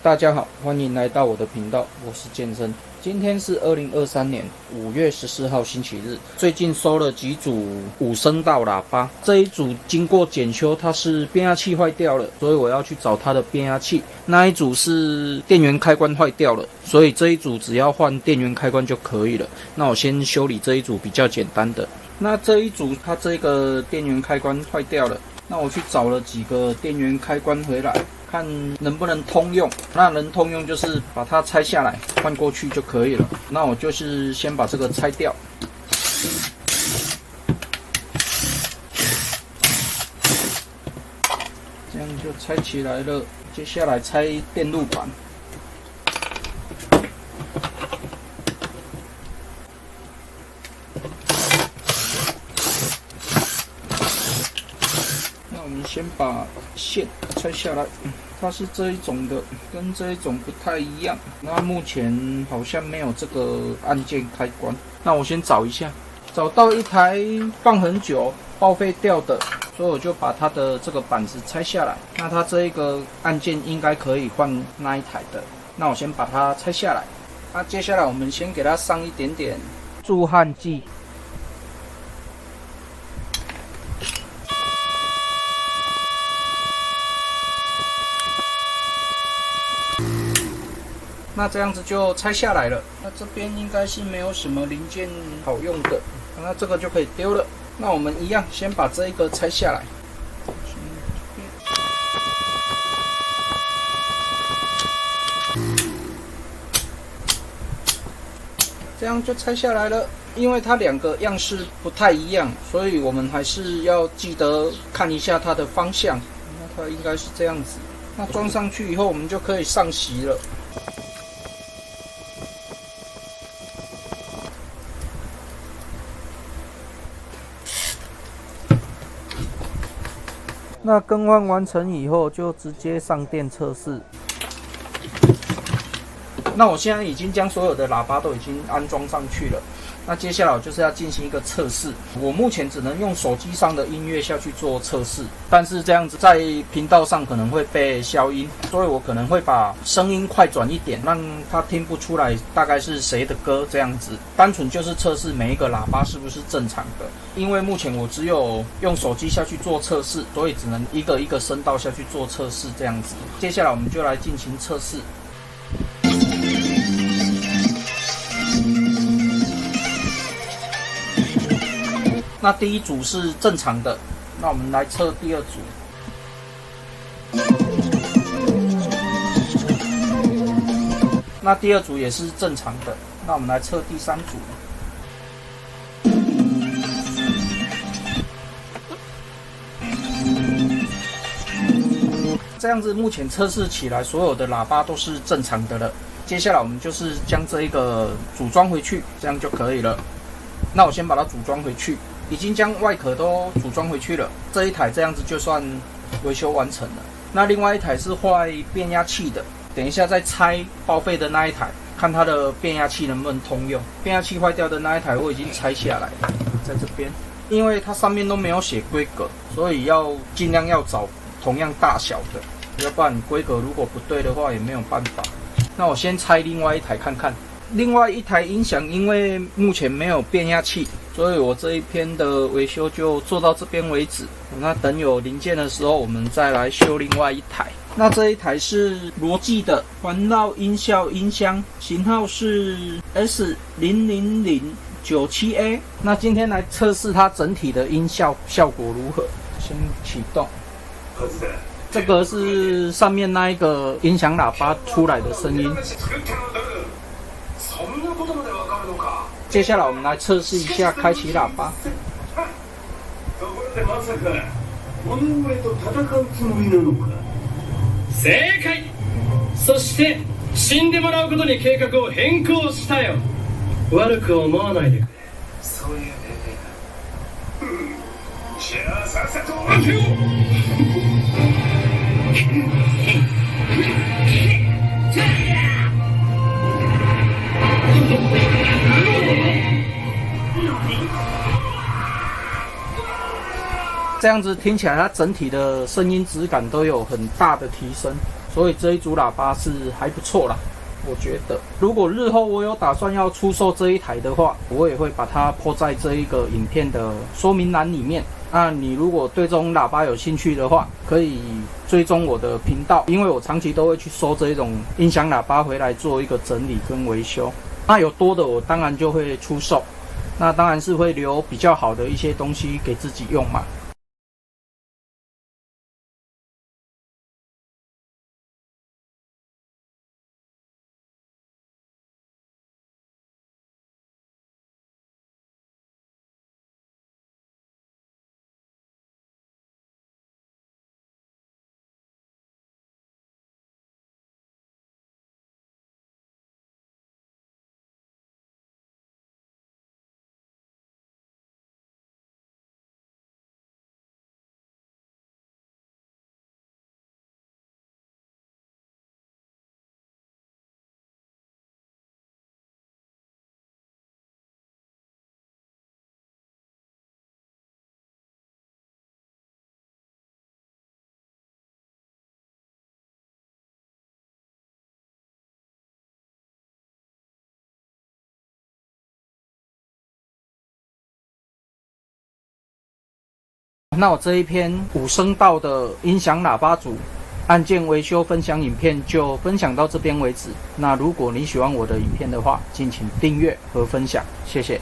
大家好，欢迎来到我的频道，我是健身。今天是2023年5月14号星期日。最近收了几组5声道喇叭，这一组经过检修，它是变压器坏掉了，所以我要去找它的变压器。那一组是电源开关坏掉了，所以这一组只要换电源开关就可以了。那我先修理这一组比较简单的。那这一组它这个电源开关坏掉了，那我去找了几个电源开关回来。看能不能通用，那能通用就是把它拆下来换过去就可以了。那我就是先把这个拆掉，这样就拆起来了。接下来拆电路板，那我们先把线拆下来，它是这一种的，跟这一种不太一样。那目前好像没有这个按键开关，那我先找一下，找到一台放很久报废掉的，所以我就把它的这个板子拆下来。那它这一个按键应该可以换那一台的，那我先把它拆下来。那接下来我们先给它上一点点助焊剂。那这样子就拆下来了。那这边应该是没有什么零件好用的，那这个就可以丢了。那我们一样先把这一个拆下来。这样就拆下来了。因为它两个样式不太一样，所以我们还是要记得看一下它的方向。那它应该是这样子。那装上去以后，我们就可以上锡了。那更换完成以后，就直接上电测试。那我现在已经将所有的喇叭都已经安装上去了。那接下来我就是要进行一个测试。我目前只能用手机上的音乐下去做测试，但是这样子在频道上可能会被消音，所以我可能会把声音快转一点，让它听不出来大概是谁的歌这样子。单纯就是测试每一个喇叭是不是正常的。因为目前我只有用手机下去做测试，所以只能一个一个声道下去做测试这样子。接下来我们就来进行测试。那第一组是正常的，那我们来测第二组。那第二组也是正常的，那我们来测第三组。这样子目前测试起来，所有的喇叭都是正常的了。接下来我们就是将这一个组装回去，这样就可以了。那我先把它组装回去。已经将外壳都组装回去了，这一台这样子就算维修完成了。那另外一台是坏变压器的，等一下再拆报废的那一台，看它的变压器能不能通用。变压器坏掉的那一台我已经拆下来了，在这边，因为它上面都没有写规格，所以要尽量要找同样大小的，要不然规格如果不对的话也没有办法。那我先拆另外一台看看。另外一台音响因为目前没有变压器，所以我这一篇的维修就做到这边为止。那等有零件的时候，我们再来修另外一台。那这一台是罗技的环绕音效音箱，型号是 S00097A。那今天来测试它整体的音效效果如何。先启动。这个是上面那一个音响喇叭出来的声音。接下来我们来测试一下开启喇叭。正解。そして死んでもらうことに計画を変更したよ。悪く思わないでくれ。そういう命令だ。じゃあさっさと終わってよ。这样子听起来，它整体的声音质感都有很大的提升，所以这一组喇叭是还不错啦。我觉得，如果日后我有打算要出售这一台的话，我也会把它po在这一个影片的说明栏里面。那你如果对这种喇叭有兴趣的话，可以追踪我的频道，因为我长期都会去收这一种音响喇叭回来做一个整理跟维修。那有多的我当然就会出售，那当然是会留比较好的一些东西给自己用嘛。那我这一篇5声道的音响喇叭组按键维修分享影片就分享到这边为止。那如果你喜欢我的影片的话，敬请订阅和分享，谢谢。